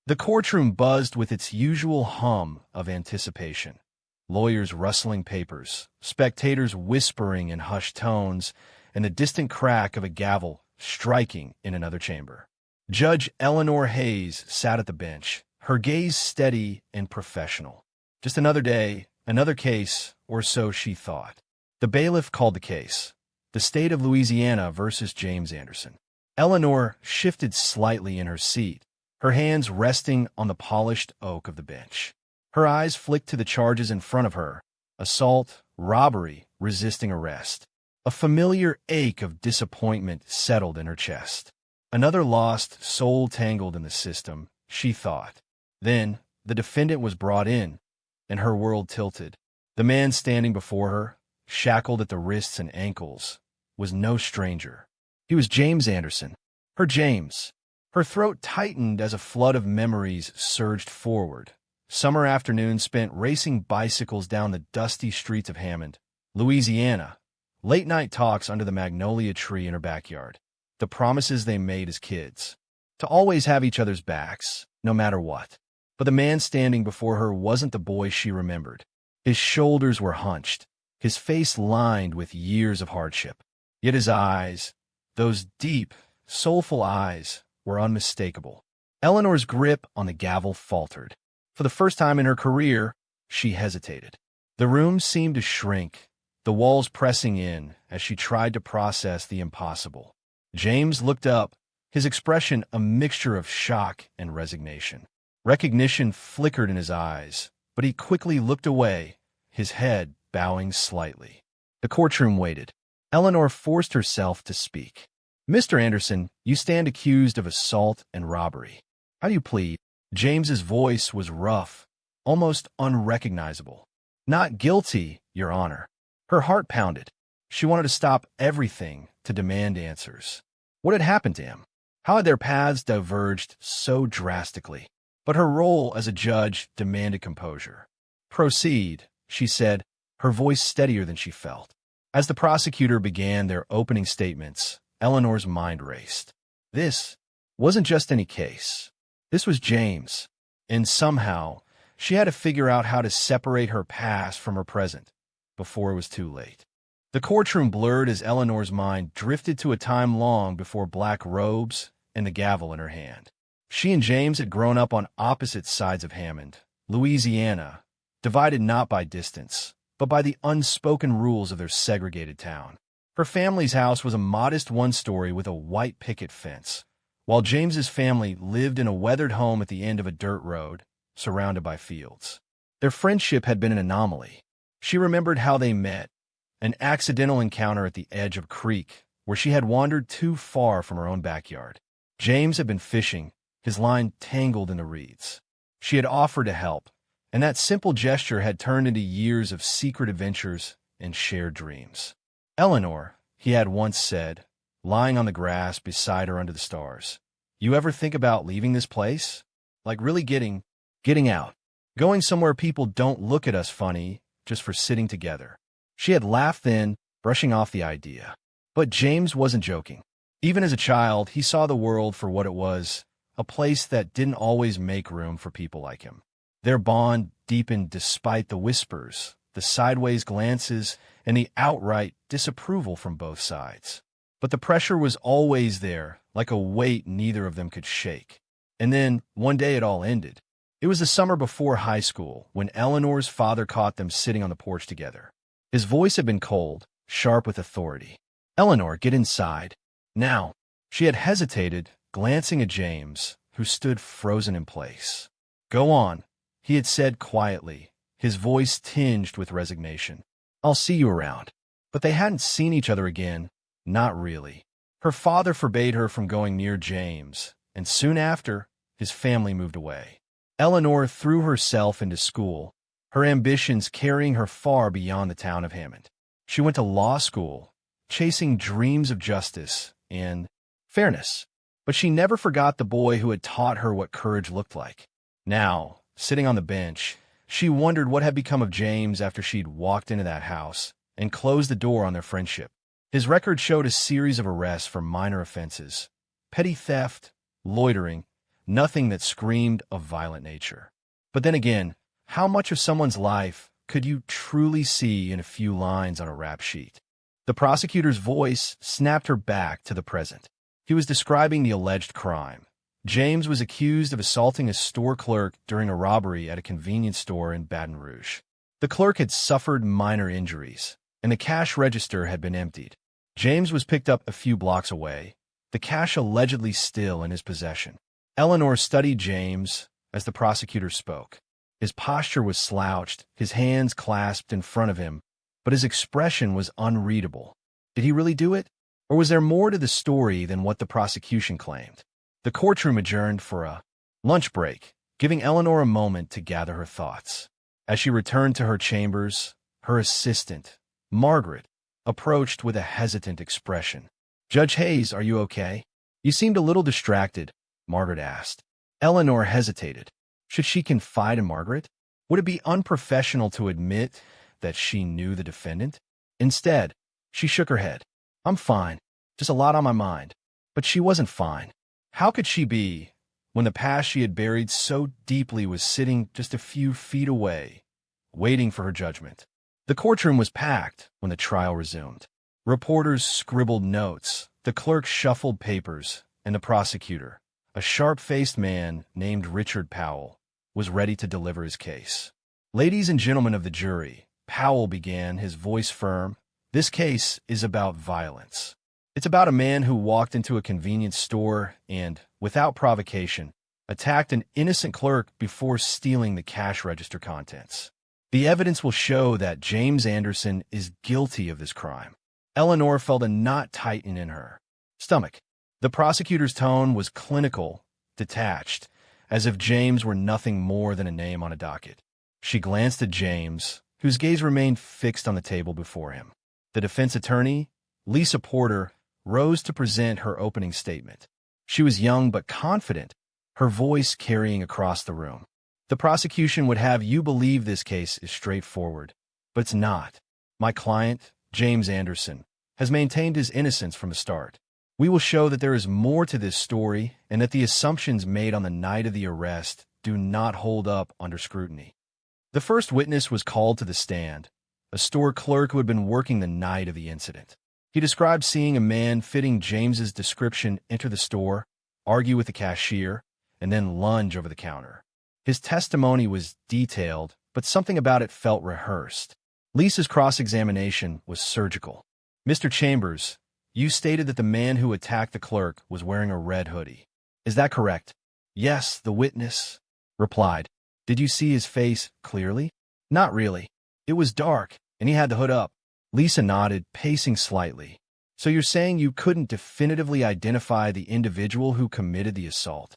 The courtroom buzzed with its usual hum of anticipation. Lawyers rustling papers, spectators whispering in hushed tones, and the distant crack of a gavel striking in another chamber. Judge Eleanor Hayes sat at the bench, her gaze steady and professional. Just another day, another case, or so she thought. The bailiff called the case. The state of Louisiana versus James Anderson. Eleanor shifted slightly in her seat, her hands resting on the polished oak of the bench. Her eyes flicked to the charges in front of her: assault, robbery, resisting arrest. A familiar ache of disappointment settled in her chest. Another lost soul tangled in the system, she thought. Then the defendant was brought in, and her world tilted. The man standing before her, shackled at the wrists and ankles, was no stranger. He was James Anderson, her James. Her throat tightened as a flood of memories surged forward. Summer afternoons spent racing bicycles down the dusty streets of Hammond, Louisiana. Late-night talks under the magnolia tree in her backyard. The promises they made as kids. To always have each other's backs, no matter what. But the man standing before her wasn't the boy she remembered. His shoulders were hunched, his face lined with years of hardship. Yet his eyes, those deep, soulful eyes, were unmistakable. Eleanor's grip on the gavel faltered. For the first time in her career, she hesitated. The room seemed to shrink, the walls pressing in as she tried to process the impossible. James looked up, his expression a mixture of shock and resignation. Recognition flickered in his eyes, but he quickly looked away, his head bowing slightly. The courtroom waited. Eleanor forced herself to speak. "Mr. Anderson, you stand accused of assault and robbery. How do you plead?" James's voice was rough, almost unrecognizable. "Not guilty, Your Honor." Her heart pounded. She wanted to stop everything to demand answers. What had happened to him? How had their paths diverged so drastically? But her role as a judge demanded composure. "Proceed," she said, her voice steadier than she felt. As the prosecutor began their opening statements, Eleanor's mind raced. This wasn't just any case. This was James, and somehow she had to figure out how to separate her past from her present before it was too late. The courtroom blurred as Eleanor's mind drifted to a time long before black robes and the gavel in her hand. She and James had grown up on opposite sides of Hammond, Louisiana, divided not by distance, but by the unspoken rules of their segregated town. Her family's house was a modest one-story with a white picket fence, while James's family lived in a weathered home at the end of a dirt road, surrounded by fields. Their friendship had been an anomaly. She remembered how they met, an accidental encounter at the edge of a creek, where she had wandered too far from her own backyard. James had been fishing, his line tangled in the reeds. She had offered to help, and that simple gesture had turned into years of secret adventures and shared dreams. "Eleanor," he had once said, lying on the grass beside her under the stars, "you ever think about leaving this place? Like really getting out. Going somewhere people don't look at us funny just for sitting together." She had laughed then, brushing off the idea. But James wasn't joking. Even as a child, he saw the world for what it was, a place that didn't always make room for people like him. Their bond deepened despite the whispers, the sideways glances, and the outright disapproval from both sides. But the pressure was always there, like a weight neither of them could shake. And then, one day it all ended. It was the summer before high school, when Eleanor's father caught them sitting on the porch together. His voice had been cold, sharp with authority. "Eleanor, get inside. Now." She had hesitated, glancing at James, who stood frozen in place. "Go on," he had said quietly, his voice tinged with resignation. "I'll see you around." But they hadn't seen each other again, not really. Her father forbade her from going near James, and soon after, his family moved away. Eleanor threw herself into school, her ambitions carrying her far beyond the town of Hammond. She went to law school, chasing dreams of justice and fairness. But she never forgot the boy who had taught her what courage looked like. Now, sitting on the bench, she wondered what had become of James after she'd walked into that house and closed the door on their friendship. His record showed a series of arrests for minor offenses: petty theft, loitering, nothing that screamed of violent nature. But then again, how much of someone's life could you truly see in a few lines on a rap sheet? The prosecutor's voice snapped her back to the present. He was describing the alleged crime. James was accused of assaulting a store clerk during a robbery at a convenience store in Baton Rouge. The clerk had suffered minor injuries, and the cash register had been emptied. James was picked up a few blocks away, the cash allegedly still in his possession. Eleanor studied James as the prosecutor spoke. His posture was slouched, his hands clasped in front of him, but his expression was unreadable. Did he really do it? Or was there more to the story than what the prosecution claimed? The courtroom adjourned for a lunch break, giving Eleanor a moment to gather her thoughts. As she returned to her chambers, her assistant, Margaret, approached with a hesitant expression. "Judge Hayes, are you okay? You seemed a little distracted," Margaret asked. Eleanor hesitated. Should she confide in Margaret? Would it be unprofessional to admit that she knew the defendant? Instead, she shook her head. "I'm fine. Just a lot on my mind." But she wasn't fine. How could she be when the past she had buried so deeply was sitting just a few feet away, waiting for her judgment? The courtroom was packed when the trial resumed. Reporters scribbled notes, the clerk shuffled papers, and the prosecutor, a sharp-faced man named Richard Powell, was ready to deliver his case. "Ladies and gentlemen of the jury," Powell began, his voice firm, "this case is about violence. It's about a man who walked into a convenience store and, without provocation, attacked an innocent clerk before stealing the cash register contents. The evidence will show that James Anderson is guilty of this crime." Eleanor felt a knot tighten in her stomach. The prosecutor's tone was clinical, detached, as if James were nothing more than a name on a docket. She glanced at James, whose gaze remained fixed on the table before him. The defense attorney, Lisa Porter, rose to present her opening statement. She was young but confident, her voice carrying across the room. "The prosecution would have you believe this case is straightforward, but it's not. My client, James Anderson, has maintained his innocence from the start. We will show that there is more to this story and that the assumptions made on the night of the arrest do not hold up under scrutiny." The first witness was called to the stand, a store clerk who had been working the night of the incident. He described seeing a man fitting James's description enter the store, argue with the cashier, and then lunge over the counter. His testimony was detailed, but something about it felt rehearsed. Lisa's cross-examination was surgical. "Mr. Chambers, you stated that the man who attacked the clerk was wearing a red hoodie. Is that correct?" "Yes," the witness replied. "Did you see his face clearly?" "Not really. It was dark, and he had the hood up." Lisa nodded, pacing slightly. "So you're saying you couldn't definitively identify the individual who committed the assault?"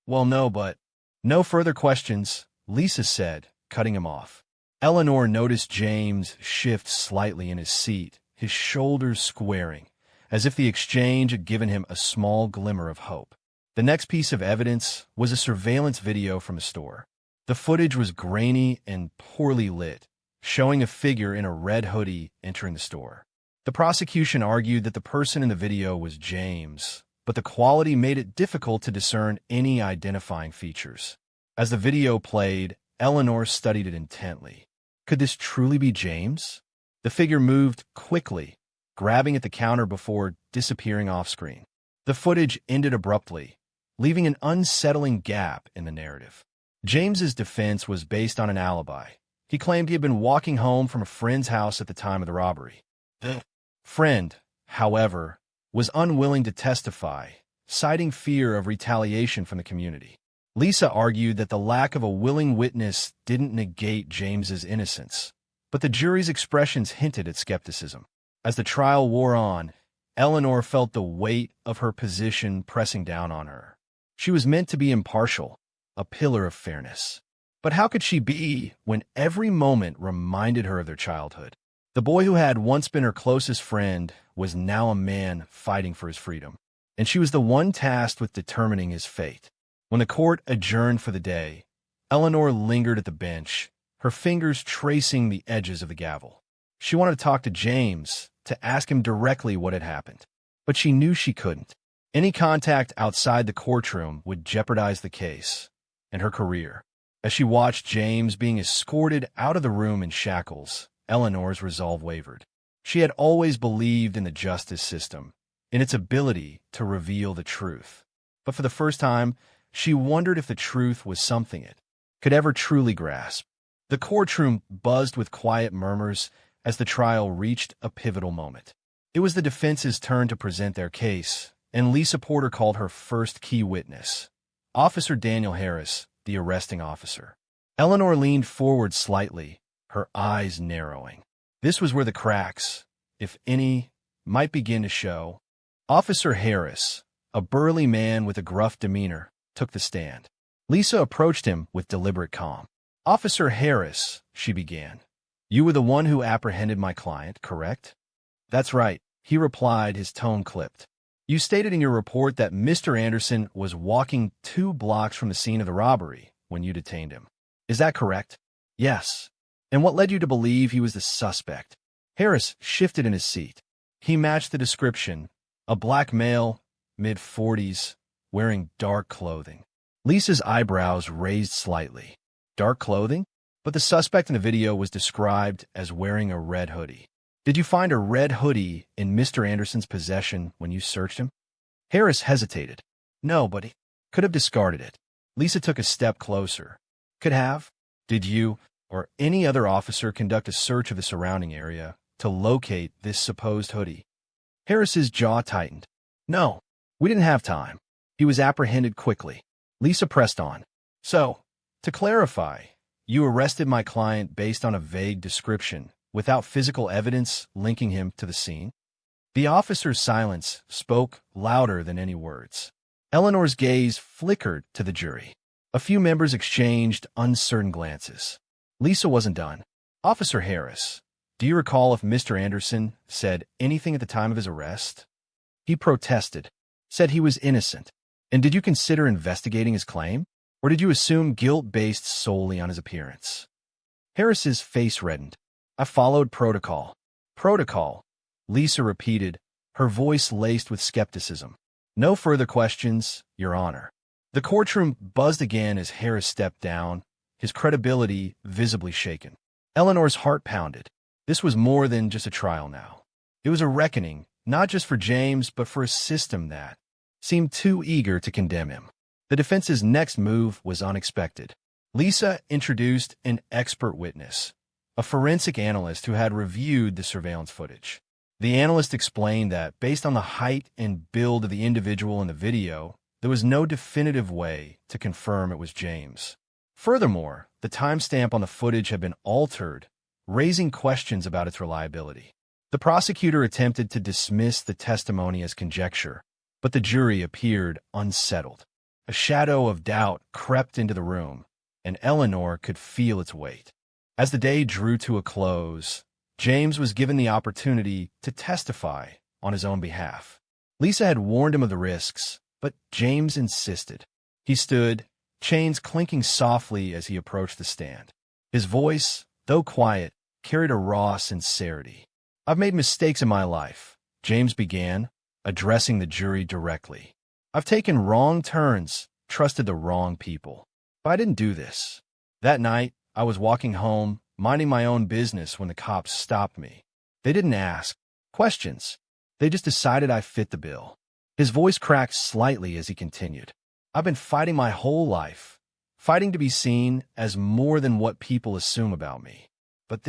"Well, no, but—" "No further questions," Lisa said, cutting him off. Eleanor noticed James shift slightly in his seat, his shoulders squaring, as if the exchange had given him a small glimmer of hope. The next piece of evidence was a surveillance video from a store. The footage was grainy and poorly lit, showing a figure in a red hoodie entering the store. The prosecution argued that the person in the video was James, but the quality made it difficult to discern any identifying features. As the video played, Eleanor studied it intently. Could this truly be James? The figure moved quickly, grabbing at the counter before disappearing off-screen. The footage ended abruptly, leaving an unsettling gap in the narrative. James's defense was based on an alibi. He claimed he had been walking home from a friend's house at the time of the robbery. The friend, however, was unwilling to testify, citing fear of retaliation from the community. Lisa argued that the lack of a willing witness didn't negate James's innocence, but the jury's expressions hinted at skepticism. As the trial wore on, Eleanor felt the weight of her position pressing down on her. She was meant to be impartial, a pillar of fairness. But how could she be when every moment reminded her of their childhood? The boy who had once been her closest friend was now a man fighting for his freedom, and she was the one tasked with determining his fate. When the court adjourned for the day, Eleanor lingered at the bench, her fingers tracing the edges of the gavel. She wanted to talk to James, to ask him directly what had happened, but she knew she couldn't. Any contact outside the courtroom would jeopardize the case and her career. As she watched James being escorted out of the room in shackles, Eleanor's resolve wavered. She had always believed in the justice system, in its ability to reveal the truth. But for the first time, she wondered if the truth was something it could ever truly grasp. The courtroom buzzed with quiet murmurs as the trial reached a pivotal moment. It was the defense's turn to present their case, and Lisa Porter called her first key witness, Officer Daniel Harris, the arresting officer. Eleanor leaned forward slightly, her eyes narrowing. This was where the cracks, if any, might begin to show. Officer Harris, a burly man with a gruff demeanor, took the stand. Lisa approached him with deliberate calm. "Officer Harris," she began, "you were the one who apprehended my client, correct?" "That's right," he replied, his tone clipped. "You stated in your report that Mr. Anderson was walking 2 blocks from the scene of the robbery when you detained him. Is that correct?" "Yes." "And what led you to believe he was the suspect?" Harris shifted in his seat. He matched the description, a black male, mid-40s, wearing dark clothing. Lisa's eyebrows raised slightly. Dark clothing? But the suspect in the video was described as wearing a red hoodie. "Did you find a red hoodie in Mr. Anderson's possession when you searched him?" Harris hesitated. "No, but he could have discarded it." Lisa took a step closer. "Could have? Did you or any other officer conduct a search of the surrounding area to locate this supposed hoodie?" Harris's jaw tightened. "No, we didn't have time. He was apprehended quickly." Lisa pressed on. "So, to clarify, you arrested my client based on a vague description, without physical evidence linking him to the scene?" The officer's silence spoke louder than any words. Eleanor's gaze flickered to the jury. A few members exchanged uncertain glances. Lisa wasn't done. "Officer Harris, do you recall if Mr. Anderson said anything at the time of his arrest?" He protested, said he was innocent. "And did you consider investigating his claim? Or did you assume guilt based solely on his appearance?" Harris's face reddened. "I followed protocol." "Protocol," Lisa repeated, her voice laced with skepticism. "No further questions, Your Honor." The courtroom buzzed again as Harris stepped down, his credibility visibly shaken. Eleanor's heart pounded. This was more than just a trial now. It was a reckoning, not just for James, but for a system that seemed too eager to condemn him. The defense's next move was unexpected. Lisa introduced an expert witness, a forensic analyst who had reviewed the surveillance footage. The analyst explained that, based on the height and build of the individual in the video, there was no definitive way to confirm it was James. Furthermore, the timestamp on the footage had been altered, raising questions about its reliability. The prosecutor attempted to dismiss the testimony as conjecture, but the jury appeared unsettled. A shadow of doubt crept into the room, and Eleanor could feel its weight. As the day drew to a close, James was given the opportunity to testify on his own behalf. Lisa had warned him of the risks, but James insisted. He stood, chains clinking softly as he approached the stand. His voice, though quiet, carried a raw sincerity. "I've made mistakes in my life," James began, addressing the jury directly. "I've taken wrong turns, trusted the wrong people. But I didn't do this. That night, I was walking home, minding my own business when the cops stopped me. They didn't ask questions. They just decided I fit the bill." His voice cracked slightly as he continued. "I've been fighting my whole life, fighting to be seen as more than what people assume about me. But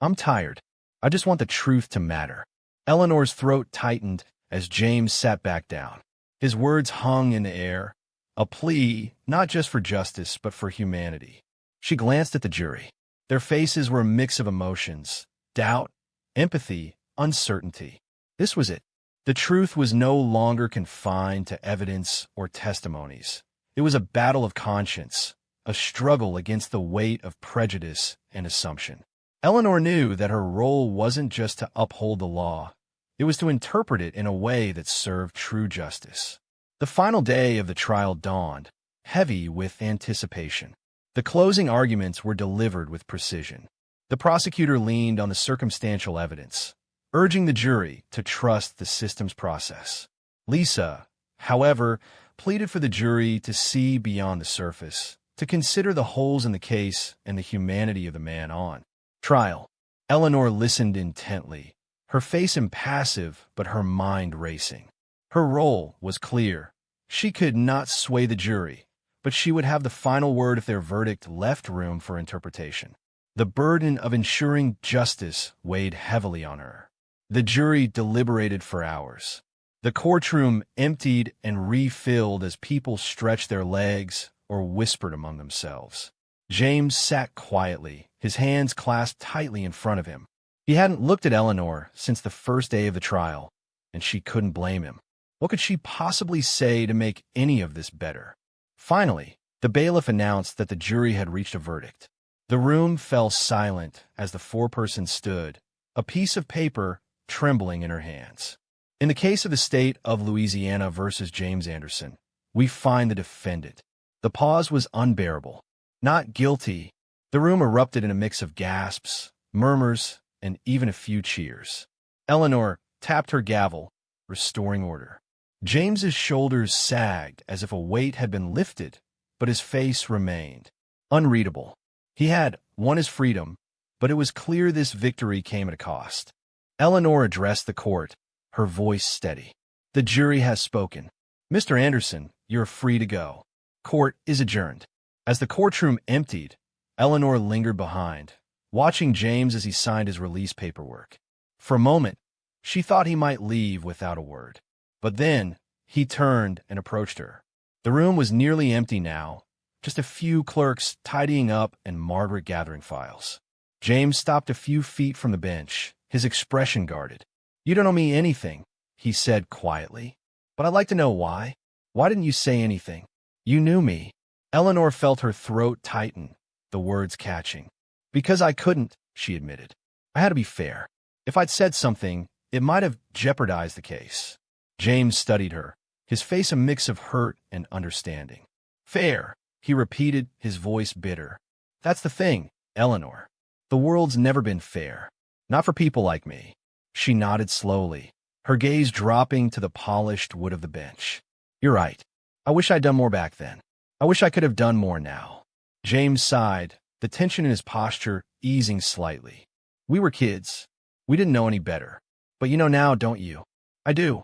I'm tired. I just want the truth to matter." Eleanor's throat tightened as James sat back down. His words hung in the air, a plea not just for justice but for humanity. She glanced at the jury. Their faces were a mix of emotions: doubt, empathy, uncertainty. This was it. The truth was no longer confined to evidence or testimonies. It was a battle of conscience, a struggle against the weight of prejudice and assumption. Eleanor knew that her role wasn't just to uphold the law. It was to interpret it in a way that served true justice. The final day of the trial dawned, heavy with anticipation. The closing arguments were delivered with precision. The prosecutor leaned on the circumstantial evidence, urging the jury to trust the system's process. Lisa, however, pleaded for the jury to see beyond the surface, to consider the holes in the case and the humanity of the man on trial. Eleanor listened intently, her face impassive but her mind racing. Her role was clear. She could not sway the jury, but she would have the final word if their verdict left room for interpretation. The burden of ensuring justice weighed heavily on her. The jury deliberated for hours. The courtroom emptied and refilled as people stretched their legs or whispered among themselves. James sat quietly, his hands clasped tightly in front of him. He hadn't looked at Eleanor since the first day of the trial, and she couldn't blame him. What could she possibly say to make any of this better? Finally, the bailiff announced that the jury had reached a verdict. The room fell silent as the foreperson stood, a piece of paper trembling in her hands. In the case of the state of Louisiana versus James Anderson, we find the defendant. The pause was unbearable. Not guilty. The room erupted in a mix of gasps, murmurs, and even a few cheers. Eleanor tapped her gavel, restoring order. James's shoulders sagged as if a weight had been lifted, but his face remained unreadable. He had won his freedom, but it was clear this victory came at a cost. Eleanor addressed the court, her voice steady. The jury has spoken. Mr. Anderson, you're free to go. Court is adjourned. As the courtroom emptied, Eleanor lingered behind, watching James as he signed his release paperwork. For a moment, she thought he might leave without a word. But then, he turned and approached her. The room was nearly empty now, just a few clerks tidying up and Margaret gathering files. James stopped a few feet from the bench, his expression guarded. You don't owe me anything, he said quietly. But I'd like to know why. Why didn't you say anything? You knew me. Eleanor felt her throat tighten, the words catching. Because I couldn't, she admitted. I had to be fair. If I'd said something, it might have jeopardized the case. James studied her, his face a mix of hurt and understanding. Fair, he repeated, his voice bitter. That's the thing, Eleanor. The world's never been fair. Not for people like me. She nodded slowly, her gaze dropping to the polished wood of the bench. You're right. I wish I'd done more back then. I wish I could have done more now. James sighed, the tension in his posture easing slightly. We were kids. We didn't know any better. But you know now, don't you? I do.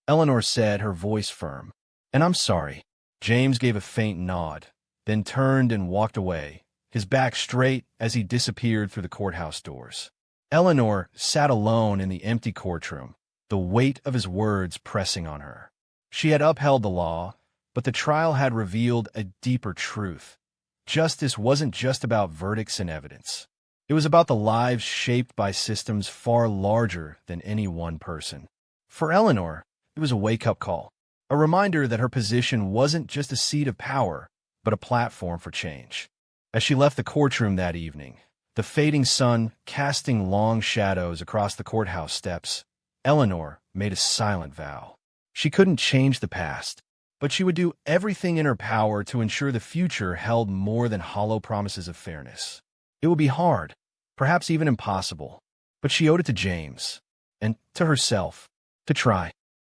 Eleanor said, her voice firm. And I'm sorry. James gave a faint nod, then turned and walked away, his back straight as he disappeared through the courthouse doors. Eleanor sat alone in the empty courtroom, the weight of his words pressing on her. She had upheld the law, but the trial had revealed a deeper truth. Justice wasn't just about verdicts and evidence. It was about the lives shaped by systems far larger than any one person. For Eleanor, it was a wake-up call, a reminder that her position wasn't just a seat of power, but a platform for change. As she left the courtroom that evening, the fading sun casting long shadows across the courthouse steps, Eleanor made a silent vow. She couldn't change the past, but she would do everything in her power to ensure the future held more than hollow promises of fairness. It would be hard, perhaps even impossible, but she owed it to James, and to herself, to try.